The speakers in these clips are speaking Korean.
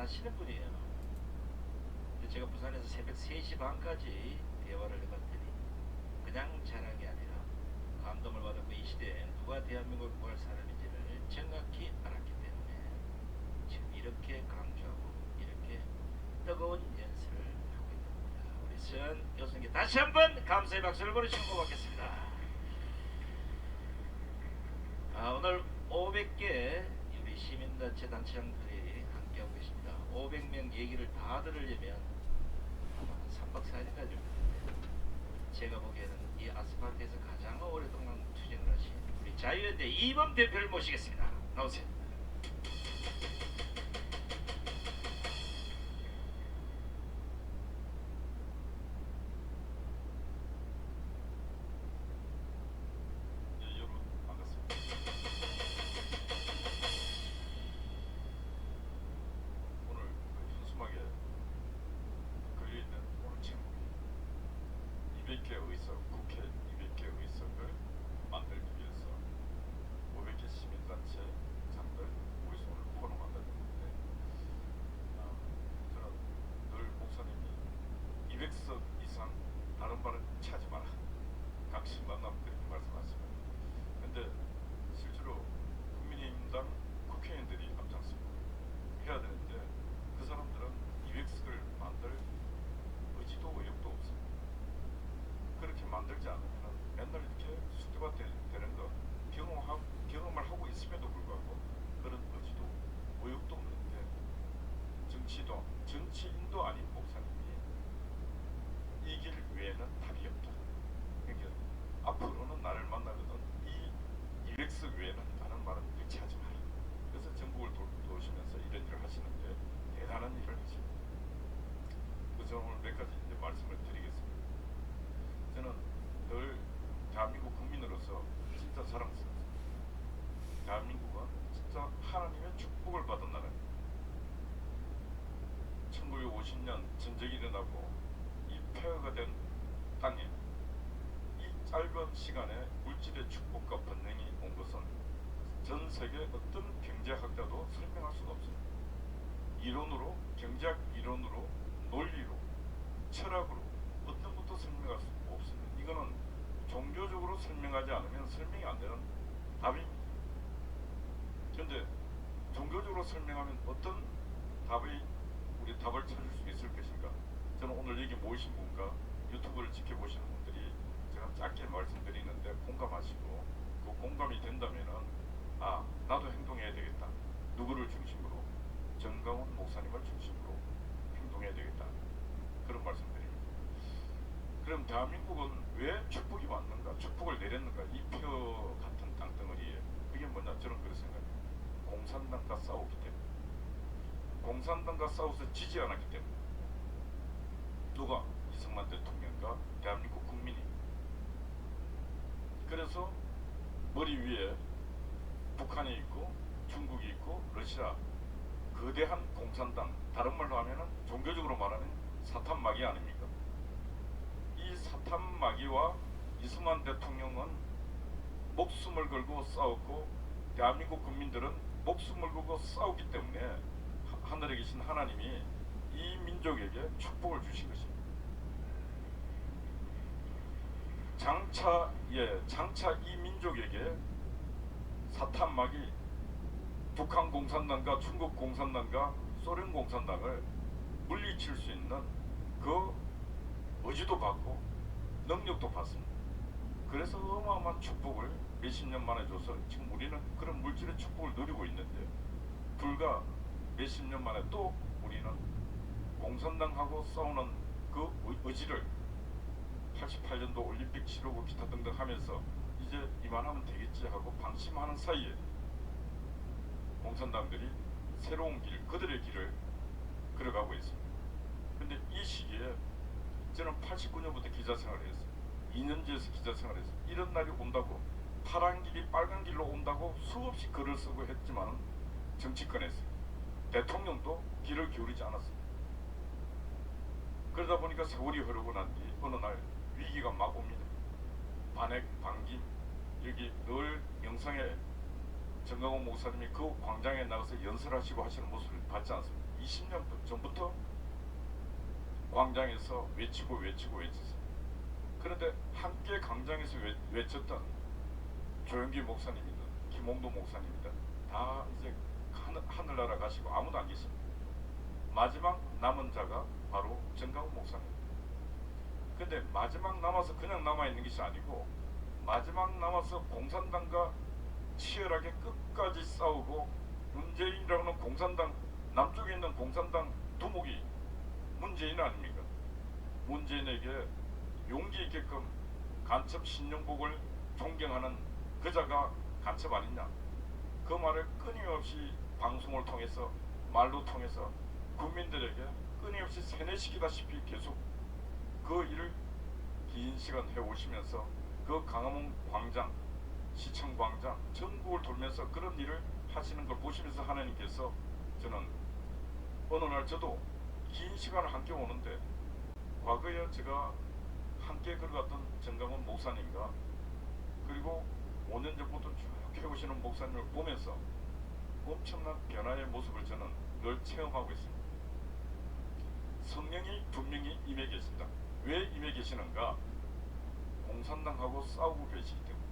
잘하시는 분이에요. 근데 제가 부산에서 새벽 3시 반까지 대화를 해봤더니 그냥 잘한 게 아니라 감동을 받았고 이 시대에 누가 대한민국을 구할 사람인지를 정확히 알았기 때문에 지금 이렇게 강조하고 이렇게 뜨거운 연설을 하고 있는 겁니다. 우리 선 교수님께 다시 한번 감사의 박수를 보내주시면 고맙겠습니다. 오늘 500개 우리 시민단체 단체장들이 함께하고 계십니다. 500명 얘기를 다 들으려면 아마 3박 4일까지 걸리는데 제가 보기에는 이 아스팔트에서 가장 오랫동안 투쟁을 하신 우리 자유연대 이범 대표를 모시겠습니다. 나오세요. 여러분 반갑습니다. 오늘 현수막에 걸려있는 오늘 제목이 200개 의석, 국회 200개 의석을 만들기 위해서 500개 시민단체 장들 모여서 오늘 포럼한다는 건데, 저는 늘 목사님이 200석 이상 다른 말은 찾지 마라, 각시 만나면 그렇게 말씀하시면, 근데 실제로 국민의힘당 국회의원들이 앞장서고 해야 되는데 그 사람들은 200석을 만들 의지도 의욕도 없습니다. 그렇게 만들지 않으면 맨날 이렇게 숙대가 되는 거 경험을 하고 있음에도 불구하고 그런 의지도 의욕도 없는데, 정치인도 아닌 목사님이 이 길 외에는 답이 없다. 그러니까 앞으로는 나를 만나거든 이 200석 외에는 다른 말은 유치하지 마라. 그래서 전국을 도시면서 이런 일을 하시는데 대단한 일을 하십니다. 그래서 오늘 몇 가지 이제 말씀을 드리겠습니다. 저는 늘 대한민국 국민으로서 진짜 사랑스럽습니다. 대한민국은 진짜 하나님의 축복을 받은 나라입니다. 1950년 전쟁이 일어나고 이 폐허가 된 땅에 이 짧은 시간에 물질의 축복과 번영이 온 것은 전 세계 어떤 경제학자도 설명할 수가 없습니다. 이론으로, 경제학 이론으로, 논리로, 철학으로 어떤 것도 설명할 수 없습니다. 이거는 종교적으로 설명하지 않으면 설명이 안 되는 답입니다. 그런데 종교적으로 설명하면 어떤 우리 답을 찾을 수 있을 것인가? 저는 오늘 여기 모이신 분과 유튜브를 지켜보시는 분들이 제가 짧게 말씀드리는데 공감하시고 그 공감이 된다면은 나도 행동해야 되겠다. 누구를 중심으로? 정강훈 목사님을 중심으로 행동해야 되겠다. 그런 말씀드립니다. 그럼 대한민국은 왜 축복이 왔는가? 축복을 내렸는가? 이 표 같은 땅덩어리에 그게 뭐냐? 저는 그렇게 생각합니다. 공산당과 싸우기 때문에, 공산당과 싸워서 지지 않았기 때문에. 누가? 이승만 대통령과 대한민국 국민이. 그래서 머리 위에 북한이 있고 중국이 있고 러시아, 거대한 공산당, 다른 말로 하면은 종교적으로 말하면 사탄마귀 아닙니까? 이 사탄마귀와 이승만 대통령은 목숨을 걸고 싸웠고 대한민국 국민들은 목숨을 걸고 싸우기 때문에 하늘에 계신 하나님이 이 민족에게 축복을 주신 것입니다. 장차 이 민족에게 사탄마귀, 북한 공산당과 중국 공산당과 소련 공산당을 물리칠 수 있는 그 의지도 받고 능력도 받습니다. 그래서 어마어마한 축복을 몇십 년 만에 줘서 지금 우리는 그런 물질의 축복을 누리고 있는데, 불과 몇십 년 만에 또 우리는 공산당하고 싸우는 그 의지를 88년도 올림픽 치르고 기타 등등 하면서 이제 이만하면 되겠지 하고 방심하는 사이에 공산당들이 새로운 길, 그들의 길을 걸어가고 있습니다. 근데 이 시기에 저는 89년부터 기자 생활을 했어요. 2년제에서 기자 생활을 했어요. 이런 날이 온다고, 파란 길이 빨간 길로 온다고 수없이 글을 쓰고 했지만 정치권에서 대통령도 귀를 기울이지 않았습니다. 그러다 보니까 세월이 흐르고 난 뒤 어느 날 위기가 막 옵니다. 반핵, 반김, 여기 늘 영상에 정강훈 목사님이 그 광장에 나가서 연설하시고 하시는 모습을 봤지 않습니까? 20년 전부터 광장에서 외치고 외쳤어요. 그런데 함께 광장에서 외쳤던 조영기 목사님이든 김홍도 목사님이든 다 이제 하늘나라 가시고 아무도 안 계십니다. 마지막 남은 자가 바로 정강훈 목사님. 근데 마지막 남아서 그냥 남아있는 것이 아니고 마지막 남아서 공산당과 치열하게 끝까지 싸우고 문재인이라는 공산당 남쪽에 있는 공산당 두목이 문재인 아닙니까? 문재인에게 용기 있게끔 간첩 신영복을 존경하는 그자가 간첩 아니냐? 그 말을 끊임없이 방송을 통해서 말로 통해서 국민들에게 끊임없이 세뇌시키다시피 계속 그 일을 긴 시간 해오시면서 그 강화문 광장, 시청 광장, 전국을 돌면서 그런 일을 하시는 걸 보시면서 하나님께서 저는 어느 날 저도 긴 시간을 함께 오는데 과거에 제가 함께 걸어갔던 정강훈 목사님과 그리고 5년 전부터 쭉 해오시는 목사님을 보면서 엄청난 변화의 모습을 저는 늘 체험하고 있습니다. 성령이 분명히 임해 계신다. 왜 임해 계시는가? 공산당하고 싸우고 계시기 때문에.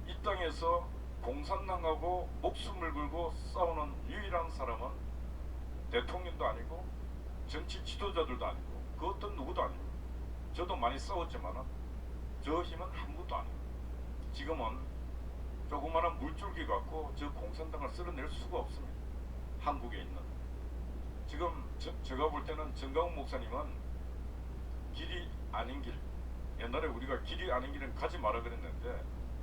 이 땅에서 공산당하고 목숨을 걸고 싸우는 유일한 사람은 대통령도 아니고 정치 지도자들도 아니고 그 어떤 누구도 아니고 저도 많이 싸웠지만 저 힘은 아무것도 아니고 지금은 조그마한 물줄기 갖고 저 공산당을 쓸어낼 수가 없습니다. 한국에 있는 지금 제가 볼 때는 정강훈 목사님은 길이 아닌 길, 옛날에 우리가 길이 아닌 길은 가지 마라 그랬는데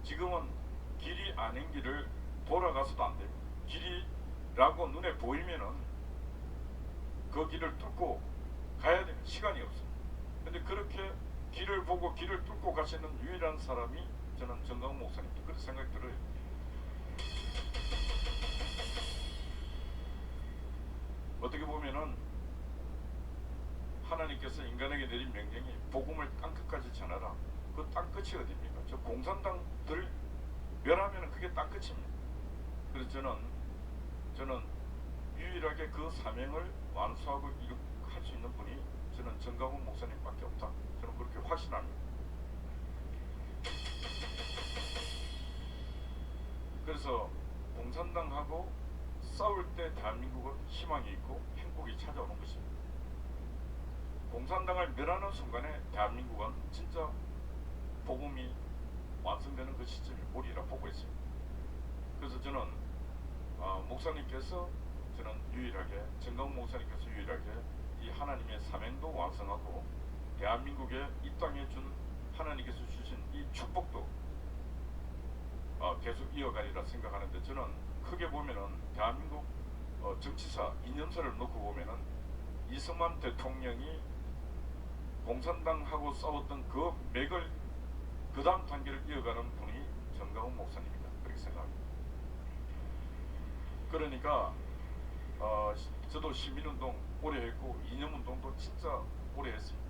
지금은 길이 아닌 길을 돌아가서도 안 됩니다. 길이라고 눈에 보이면은 그 길을 뚫고 가야 되는 시간이 없습니다. 근데 그렇게 길을 보고 길을 뚫고 가시는 유일한 사람이 저는 정강훈 목사님도 그런 생각이 들어요. 어떻게 보면은 하나님께서 인간에게 내린 명령이 복음을 땅끝까지 전하라. 그 땅끝이 어디입니까? 저 공산당들 멸하면 그게 땅끝입니다. 그래서 저는 유일하게 그 사명을 완수하고 할 수 있는 분이 저는 정강훈 목사님밖에 없다. 저는 그렇게 확신합니다. 그래서 공산당하고 싸울 때 대한민국은 희망이 있고 행복이 찾아오는 것입니다. 공산당을 멸하는 순간에 대한민국은 진짜 복음이 완성되는 그 시점이 오리라 보고 있습니다. 그래서 저는 목사님께서 저는 유일하게 정강훈 목사님께서 유일하게 이 하나님의 사명도 완성하고 대한민국에 이 땅에 준 하나님께서 주신 이 축복도 계속 이어가리라 생각하는데 저는 크게 보면은 대한민국 정치사 이념사를 놓고 보면은 이승만 대통령이 공산당하고 싸웠던 그 맥을 그 다음 단계를 이어가는 분이 정강훈 목사님이다. 그렇게 생각합니다. 그러니까 저도 시민운동 오래 했고 이념운동도 진짜 오래 했습니다.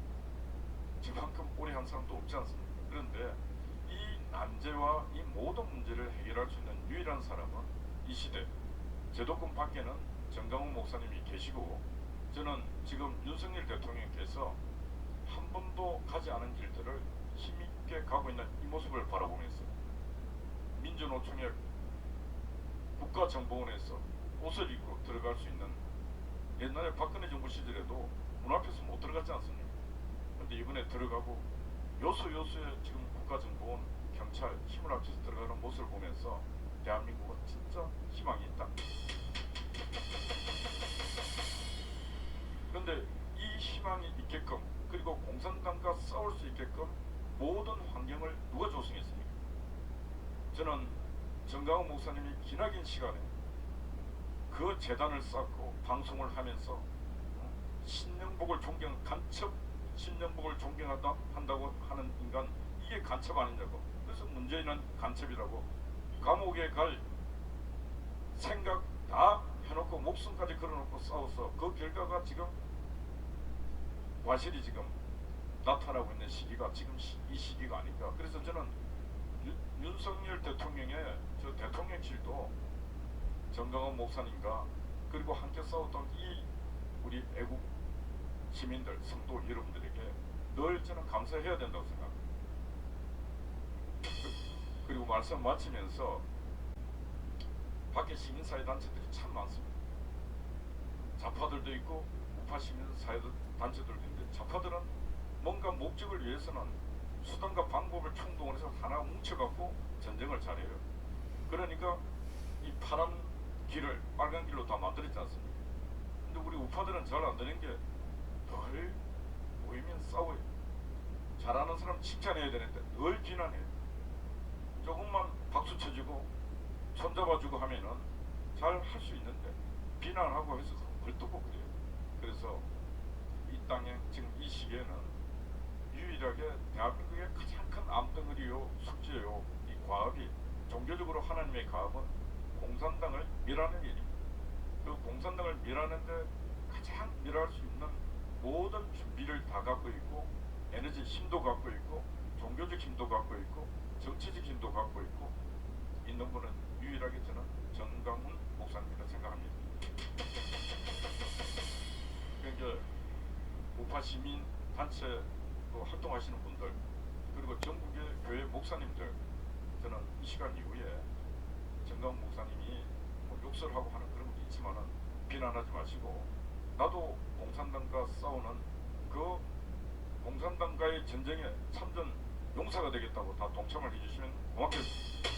저만큼 오래 한 사람도 없지 않습니까? 그런데 이 난제와 이 모든 문제를 해결할 수 있는 유일한 사람은 이 시대 제도권 밖에는 정강훈 목사님이 계시고 저는 지금 윤석열 대통령께서 한 번도 가지 않은 길들을 힘있게 가고 있는 이 모습을 바라보면서 민주노총의 국가정보원에서 옷을 입고 들어갈 수 있는 옛날에 박근혜 정부 시절에도 문 앞에서 못 들어갔지 않습니까? 근데 이번에 들어가고 요소요소에 지금 국가정보원 경찰 힘을 합쳐서 들어가는 모습을 보면서 대한민국은 진짜 희망이 있다. 그런데 이 희망이 있게끔 그리고 공산당과 싸울 수 있게끔 모든 환경을 누가 조성했습니까? 저는 정강훈 목사님이 기나긴 시간에 그 재단을 쌓고 방송을 하면서 신영복을 간첩 신영복을 존경한다고 하는 인간 이게 간첩 아니냐고. 그래서 문재인은 간첩이라고 감옥에 갈 생각 다 해놓고 목숨까지 걸어놓고 싸워서 그 결과가 지금 과실이 지금 나타나고 있는 시기가 지금 이 시기가 아닌가. 그래서 저는 윤석열 대통령의 저 대통령실도 정강원 목사님과 그리고 함께 싸웠던 이 우리 애국 시민들, 성도 여러분들에게 늘 저는 감사해야 된다고 생각합니다. 그리고 말씀 마치면서 밖에 시민사회 단체들이 참 많습니다. 좌파들도 있고 우파 시민사회 단체들도 있는데, 좌파들은 뭔가 목적을 위해서는 수단과 방법을 총동원해서 하나 뭉쳐갖고 전쟁을 잘해요. 그러니까 이 파란 길을 빨간 길로 다 만들었지 않습니까? 근데 우리 우파들은 잘 안 되는 게 늘 모이면 싸워요. 잘하는 사람 칭찬해야 되는데 늘 비난해요. 조금만 박수 쳐주고 손잡아주고 하면은 잘 할 수 있는데 비난하고 해서 헐뜯고 그래요. 그래서 이 땅에 지금 이 시기에는 유일하게 대한민국의 가장 큰 암덩어리요 숙제요 이 과업이, 종교적으로 하나님의 과업은 공산당을 밀어내는 일입니다. 그 공산당을 밀어내는데 가장 밀어할 수 있는 모든 준비를 다 갖고 있고, 에너지 힘도 갖고 있고, 종교적 힘도 갖고 있고, 정치적 힘도 갖고 있고 있는 분은 유일하게 저는 정강훈 목사님이라 생각합니다. 그러니까 우파 시민 단체 활동하시는 분들, 그리고 전국의 교회 목사님들, 저는 이 시간 이후에 정강훈 목사님이 뭐 욕설하고 하는 그런 것도 있지만은 비난하지 마시고, 나도 공산당과 싸우는 그 공산당과의 전쟁에 참전 용사가 되겠다고 다 동참을 해주시면 고맙겠습니다.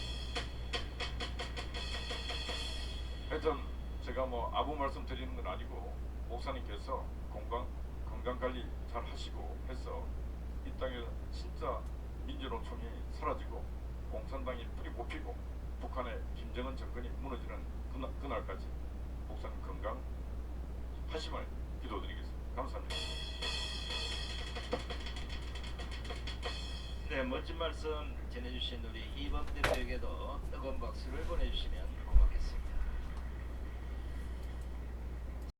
하여튼 제가 뭐 아부 말씀 드리는 건 아니고, 목사님께서 건강 관리 잘 하시고 해서 이 땅에 진짜 민주노총이 사라지고 공산당이 뿌리 뽑히고 북한의 김정은 정권이 무너지는 그날까지 목사님 건강 하심을 기도드리겠습니다. 감사합니다. 네, 멋진 말씀 전해주신 우리 이범 대표에게도 뜨거운 박수를 보내주시면